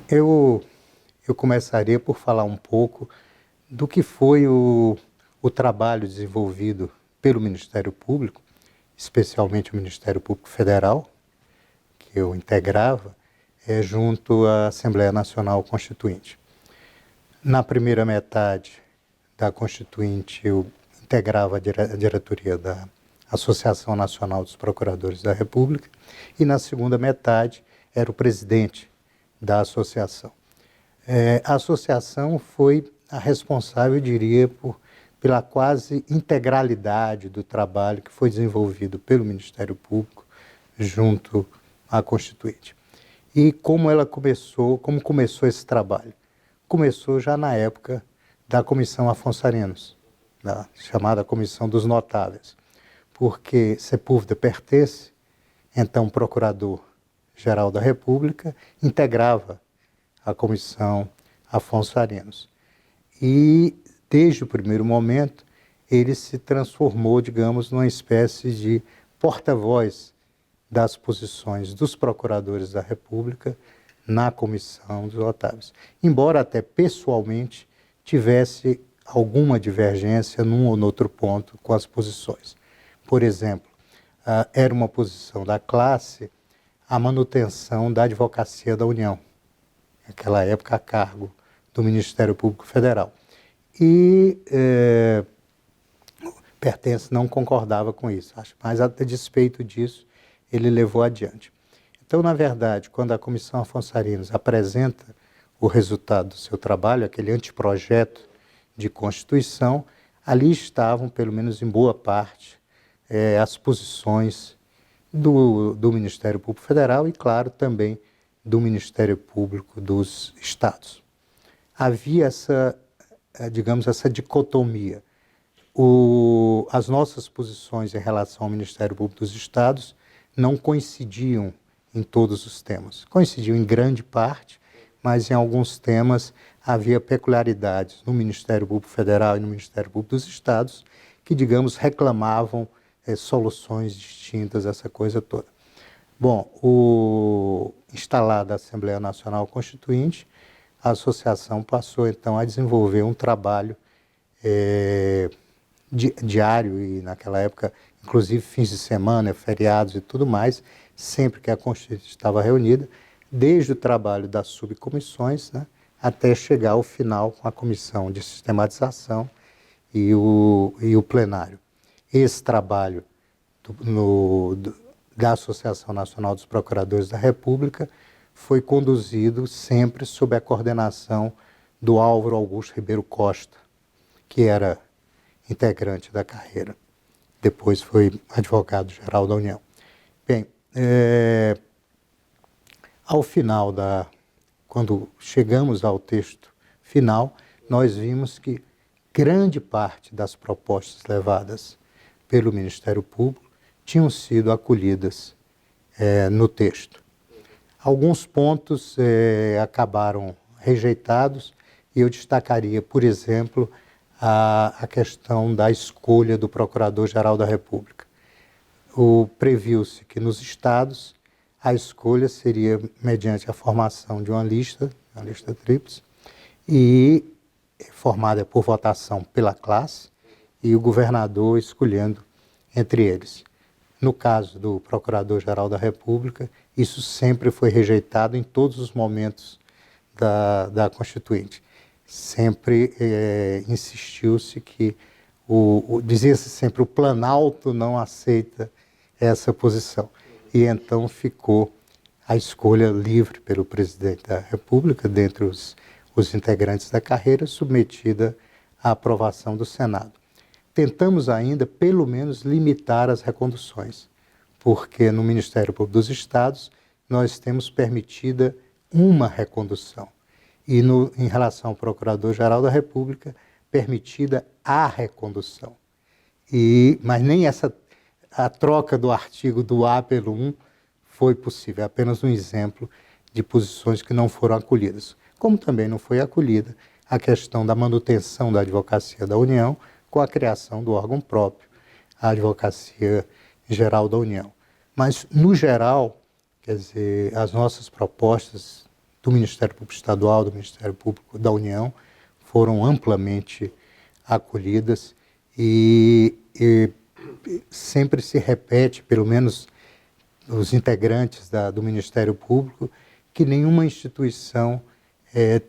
eu começaria por falar um pouco do que foi o trabalho desenvolvido pelo Ministério Público, especialmente o Ministério Público Federal, que eu integrava, junto à Assembleia Nacional Constituinte. Na primeira metade da Constituinte, eu integrava a diretoria da Associação Nacional dos Procuradores da República e na segunda metade era o presidente da associação. A associação foi a responsável, eu diria, pela quase integralidade do trabalho que foi desenvolvido pelo Ministério Público junto à Constituinte. E como começou esse trabalho? Começou já na época da Comissão Afonso Arinos, da chamada Comissão dos Notáveis, porque Sepúlveda pertence, então Procurador-Geral da República, integrava a Comissão Afonso Arinos. E, desde o primeiro momento, ele se transformou, digamos, numa espécie de porta-voz das posições dos procuradores da República na Comissão dos Notáveis. Embora até pessoalmente tivesse alguma divergência num ou noutro ponto com as posições. Por exemplo, era uma posição da classe a manutenção da Advocacia da União, naquela época a cargo do Ministério Público Federal. E Pertence não concordava com isso, mas a despeito disso, ele levou adiante. Então, na verdade, quando a Comissão Afonso Arinos apresenta o resultado do seu trabalho, aquele anteprojeto de Constituição, ali estavam, pelo menos em boa parte, as posições do Ministério Público Federal e, claro, também do Ministério Público dos Estados. Havia essa dicotomia. As nossas posições em relação ao Ministério Público dos Estados não coincidiam em todos os temas. Coincidiam em grande parte, mas em alguns temas havia peculiaridades no Ministério Público Federal e no Ministério Público dos Estados que, digamos, reclamavam soluções distintas, essa coisa toda. Bom, instalada a Assembleia Nacional Constituinte, a associação passou, então, a desenvolver um trabalho diário e, naquela época, inclusive fins de semana, feriados e tudo mais, sempre que a Constituinte estava reunida, desde o trabalho das subcomissões, né, até chegar ao final com a Comissão de Sistematização e o plenário. Esse trabalho da Associação Nacional dos Procuradores da República foi conduzido sempre sob a coordenação do Álvaro Augusto Ribeiro Costa, que era integrante da carreira. Depois foi advogado-geral da União. Bem, ao final quando chegamos ao texto final, nós vimos que grande parte das propostas levadas pelo Ministério Público tinham sido acolhidas no texto. Alguns pontos acabaram rejeitados e eu destacaria, por exemplo, a questão da escolha do Procurador-Geral da República. Previu-se que nos estados a escolha seria mediante a formação de uma lista tríplice, e formada por votação pela classe, e o governador escolhendo entre eles. No caso do Procurador-Geral da República, isso sempre foi rejeitado em todos os momentos da Constituinte. Sempre insistiu-se que, dizia-se sempre, o Planalto não aceita essa posição. E então ficou a escolha livre pelo presidente da República, dentre os integrantes da carreira, submetida à aprovação do Senado. Tentamos ainda, pelo menos, limitar as reconduções, porque no Ministério Público dos Estados nós temos permitida uma recondução. E em relação ao Procurador-Geral da República, permitida a recondução. Mas nem a troca do artigo do A pelo 1 foi possível, é apenas um exemplo de posições que não foram acolhidas. Como também não foi acolhida a questão da manutenção da Advocacia da União com a criação do órgão próprio, a Advocacia Geral da União. Mas, no geral, quer dizer, as nossas propostas do Ministério Público Estadual, do Ministério Público da União, foram amplamente acolhidas e sempre se repete, pelo menos os integrantes do Ministério Público, que nenhuma instituição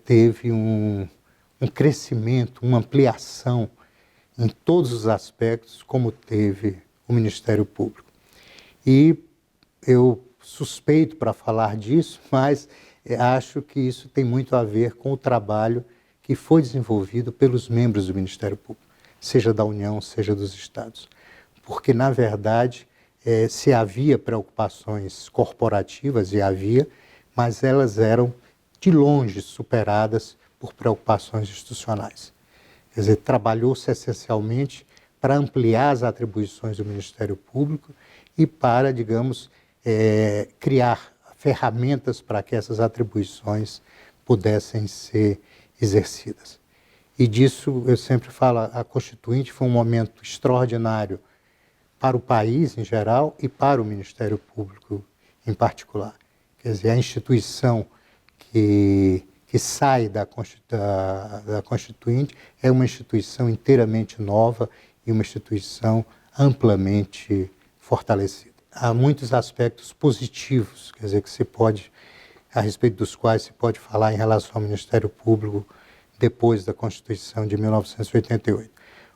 teve um crescimento, uma ampliação em todos os aspectos como teve o Ministério Público. E eu suspeito para falar disso, mas acho que isso tem muito a ver com o trabalho que foi desenvolvido pelos membros do Ministério Público, seja da União, seja dos Estados. Porque, na verdade, se havia preocupações corporativas, e havia, mas elas eram de longe superadas por preocupações institucionais. Quer dizer, trabalhou-se essencialmente para ampliar as atribuições do Ministério Público e para, digamos, criar ferramentas para que essas atribuições pudessem ser exercidas. E disso, eu sempre falo, a Constituinte foi um momento extraordinário para o país em geral e para o Ministério Público em particular. Quer dizer, a instituição que sai da Constituinte é uma instituição inteiramente nova e uma instituição amplamente fortalecida. Há muitos aspectos positivos, quer dizer, que se pode, a respeito dos quais se pode falar em relação ao Ministério Público depois da Constituição de 1988.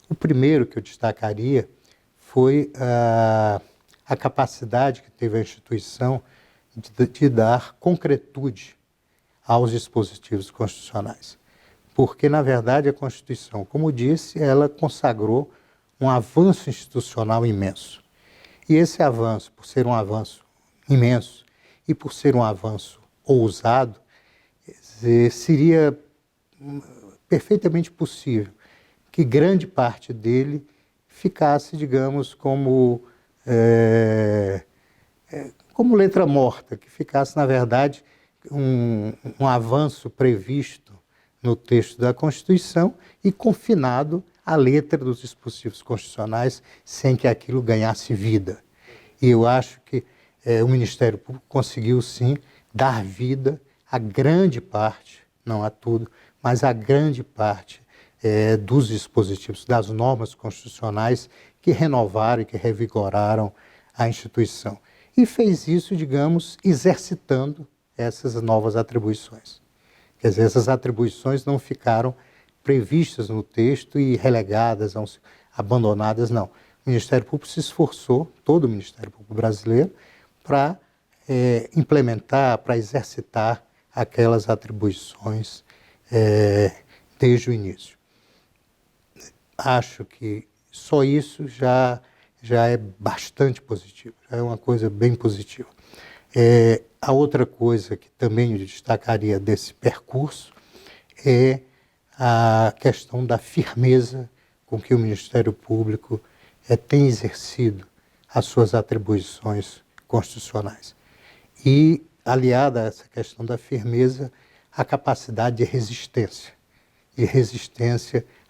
O primeiro que eu destacaria foi a capacidade que teve a instituição de dar concretude aos dispositivos constitucionais. Porque, na verdade, a Constituição, como disse, ela consagrou um avanço institucional imenso. E esse avanço, por ser um avanço imenso e por ser um avanço ousado, seria perfeitamente possível que grande parte dele ficasse, digamos, como letra morta, que ficasse, na verdade, um avanço previsto no texto da Constituição e confinado à letra dos dispositivos constitucionais sem que aquilo ganhasse vida. E eu acho que o Ministério Público conseguiu, sim, dar vida a grande parte, não a tudo, mas a grande parte dos dispositivos, das normas constitucionais que renovaram e que revigoraram a instituição. E fez isso, digamos, exercitando essas novas atribuições. Quer dizer, essas atribuições não ficaram previstas no texto e relegadas, abandonadas, não. O Ministério Público se esforçou, todo o Ministério Público brasileiro, para implementar, para exercitar aquelas atribuições desde o início. Acho que só isso já é bastante positivo, já é uma coisa bem positiva. A outra coisa que também eu destacaria desse percurso é a questão da firmeza com que o Ministério Público tem exercido as suas atribuições constitucionais. E, aliada a essa questão da firmeza, a capacidade de resistência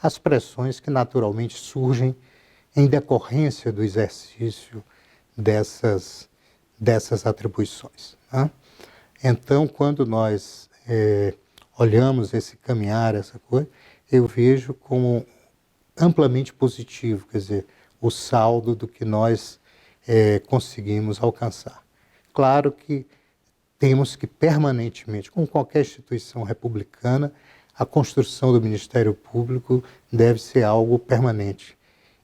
às pressões que naturalmente surgem em decorrência do exercício dessas atribuições. Né? Então, quando nós olhamos esse caminhar, essa coisa, eu vejo como amplamente positivo, quer dizer, o saldo do que nós conseguimos alcançar. Claro que temos que permanentemente, como qualquer instituição republicana, a construção do Ministério Público deve ser algo permanente.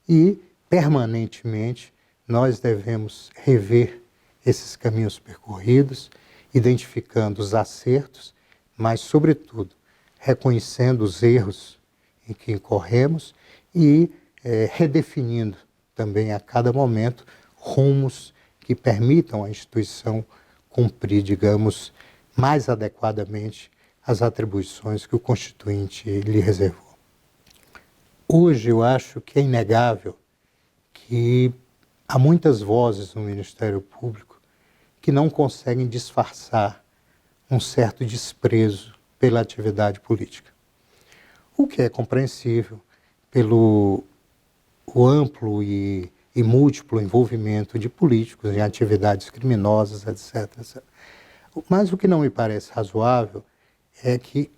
E, permanentemente, nós devemos rever esses caminhos percorridos, identificando os acertos, mas, sobretudo, reconhecendo os erros em que incorremos e redefinindo também a cada momento rumos que permitam à instituição cumprir, digamos, mais adequadamente as atribuições que o Constituinte lhe reservou. Hoje eu acho que é inegável que há muitas vozes no Ministério Público que não conseguem disfarçar um certo desprezo pela atividade política. O que é compreensível pelo o amplo e múltiplo envolvimento de políticos em atividades criminosas, etc. Mas o que não me parece razoável é que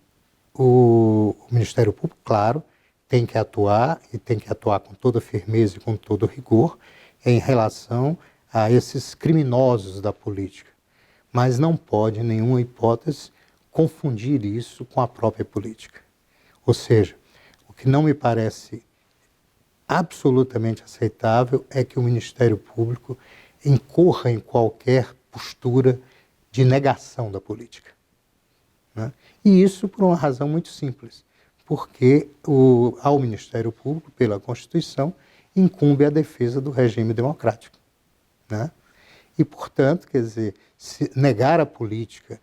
o Ministério Público, claro, tem que atuar e tem que atuar com toda firmeza e com todo rigor em relação a esses criminosos da política, mas não pode, em nenhuma hipótese, confundir isso com a própria política. Ou seja, o que não me parece absolutamente aceitável é que o Ministério Público incorra em qualquer postura de negação da política, né? E isso por uma razão muito simples, porque ao Ministério Público, pela Constituição, incumbe a defesa do regime democrático, né? E, portanto, quer dizer, se negar a política,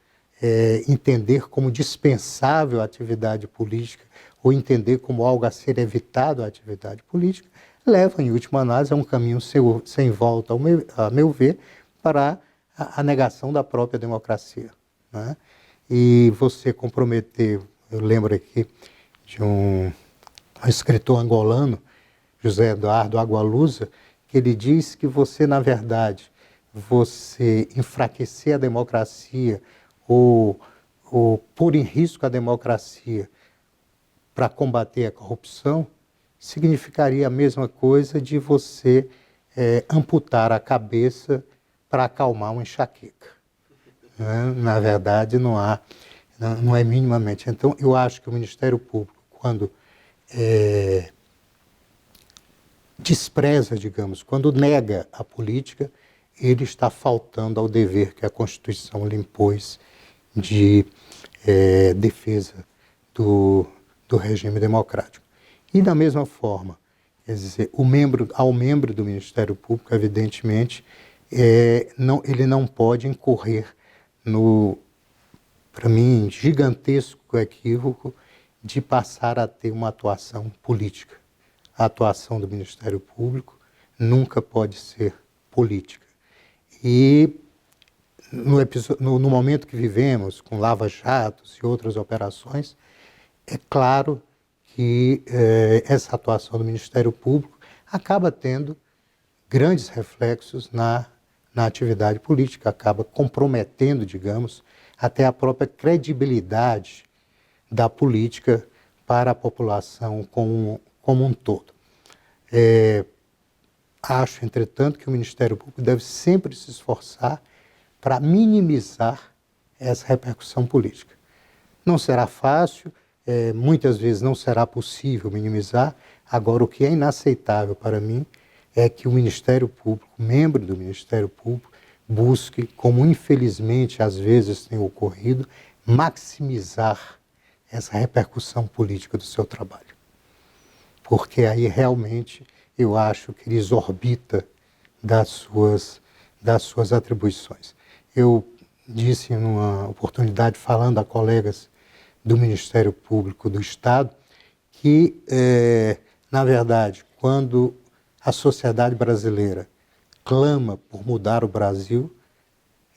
entender como dispensável a atividade política ou entender como algo a ser evitado a atividade política, leva, em última análise, a um caminho sem volta, a meu ver, para a negação da própria democracia, né? E você comprometer, eu lembro aqui de um escritor angolano, José Eduardo Agualusa, que ele diz que você, na verdade, você enfraquecer a democracia ou pôr em risco a democracia para combater a corrupção, significaria a mesma coisa de você amputar a cabeça para acalmar uma enxaqueca, né? Na verdade, não é minimamente. Então, eu acho que o Ministério Público, quando despreza, digamos, quando nega a política, ele está faltando ao dever que a Constituição lhe impôs de defesa do regime democrático. E da mesma forma, quer dizer, ao membro do Ministério Público, evidentemente, ele não pode incorrer no, para mim, gigantesco equívoco de passar a ter uma atuação política. A atuação do Ministério Público nunca pode ser política. E no momento que vivemos, com lava-jatos e outras operações, é claro que essa atuação do Ministério Público acaba tendo grandes reflexos na atividade política, acaba comprometendo, digamos, até a própria credibilidade da política para a população como um todo. Acho, entretanto, que o Ministério Público deve sempre se esforçar para minimizar essa repercussão política. Não será fácil, muitas vezes não será possível minimizar. Agora, o que é inaceitável para mim é que o Ministério Público, membro do Ministério Público, busque, como infelizmente às vezes tem ocorrido, maximizar essa repercussão política do seu trabalho. Porque aí realmente eu acho que ele exorbita das suas atribuições. Eu disse em uma oportunidade, falando a colegas do Ministério Público do Estado, que, na verdade, quando a sociedade brasileira clama por mudar o Brasil,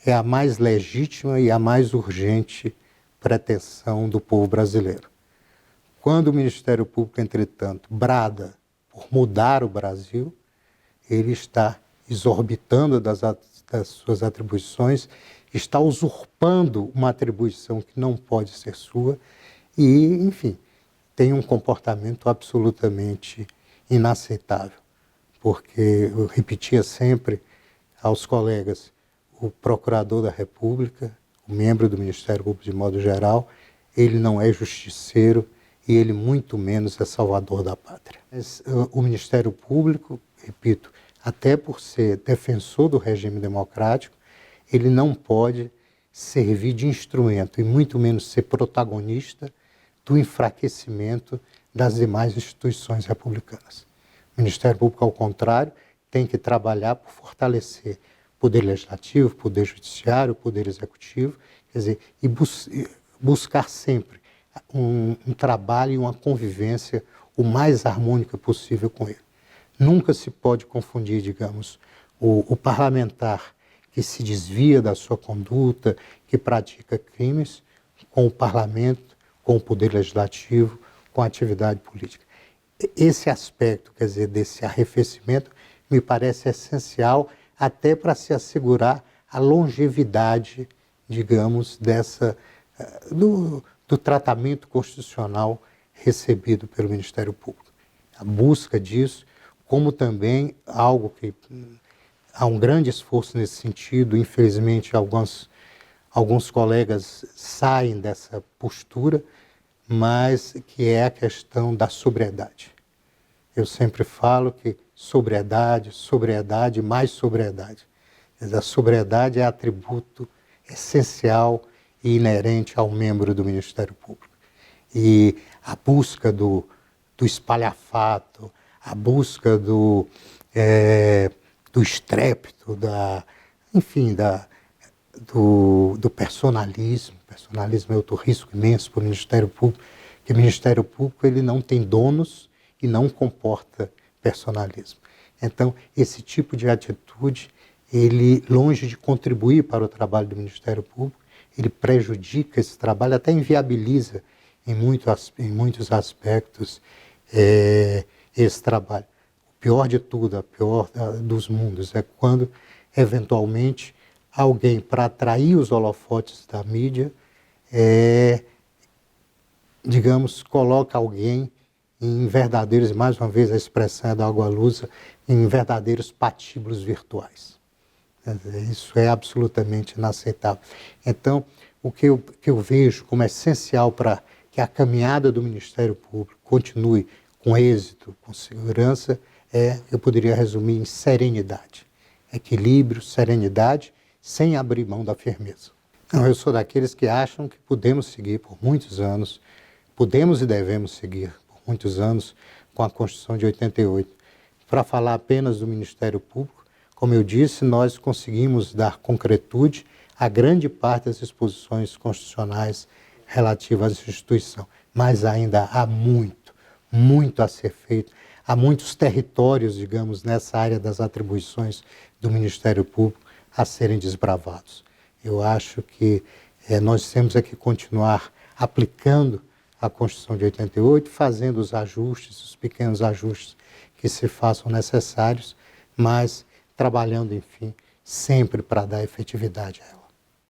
é a mais legítima e a mais urgente pretensão do povo brasileiro. Quando o Ministério Público, entretanto, brada por mudar o Brasil, ele está exorbitando das suas atribuições, está usurpando uma atribuição que não pode ser sua e, enfim, tem um comportamento absolutamente inaceitável. Porque eu repetia sempre aos colegas, o procurador da República, o membro do Ministério Público de modo geral, ele não é justiceiro e ele muito menos é salvador da pátria. Mas, o Ministério Público, repito, até por ser defensor do regime democrático, ele não pode servir de instrumento e muito menos ser protagonista do enfraquecimento das demais instituições republicanas. O Ministério Público, ao contrário, tem que trabalhar por fortalecer o Poder Legislativo, o Poder Judiciário, o Poder Executivo, quer dizer, e buscar sempre um trabalho e uma convivência o mais harmônica possível com ele. Nunca se pode confundir, digamos, o parlamentar que se desvia da sua conduta, que pratica crimes, com o parlamento, com o Poder Legislativo, com a atividade política. Esse aspecto, quer dizer, desse arrefecimento, me parece essencial até para se assegurar a longevidade, digamos, do tratamento constitucional recebido pelo Ministério Público. A busca disso, como também algo que há um grande esforço nesse sentido, infelizmente alguns colegas saem dessa postura, mas que é a questão da sobriedade. Eu sempre falo que sobriedade, sobriedade, mais sobriedade. A sobriedade é atributo essencial e inerente ao membro do Ministério Público. E a busca do espalhafato, a busca do estrépito, do personalismo. Personalismo é outro risco imenso para o Ministério Público, porque o Ministério Público ele não tem donos e não comporta personalismo. Então, esse tipo de atitude, ele, longe de contribuir para o trabalho do Ministério Público, ele prejudica esse trabalho, até inviabiliza em muitos aspectos esse trabalho. O pior de tudo, a pior dos mundos, é quando, eventualmente, alguém, para atrair os holofotes da mídia, digamos, coloca alguém em verdadeiros, mais uma vez a expressão é da Agualusa, em verdadeiros patíbulos virtuais. Isso é absolutamente inaceitável. Então, o que eu vejo como essencial para que a caminhada do Ministério Público continue com êxito, com segurança, eu poderia resumir em serenidade. Equilíbrio, serenidade, sem abrir mão da firmeza. Não, eu sou daqueles que acham que podemos seguir por muitos anos, podemos e devemos seguir por muitos anos com a Constituição de 88. Para falar apenas do Ministério Público, como eu disse, nós conseguimos dar concretude a grande parte das disposições constitucionais relativas a essa instituição. Mas ainda há muito a ser feito. Há muitos territórios, digamos, nessa área das atribuições do Ministério Público a serem desbravados. Eu acho que nós temos que continuar aplicando a Constituição de 88, fazendo os ajustes, os pequenos ajustes que se façam necessários, mas trabalhando, enfim, sempre para dar efetividade a ela.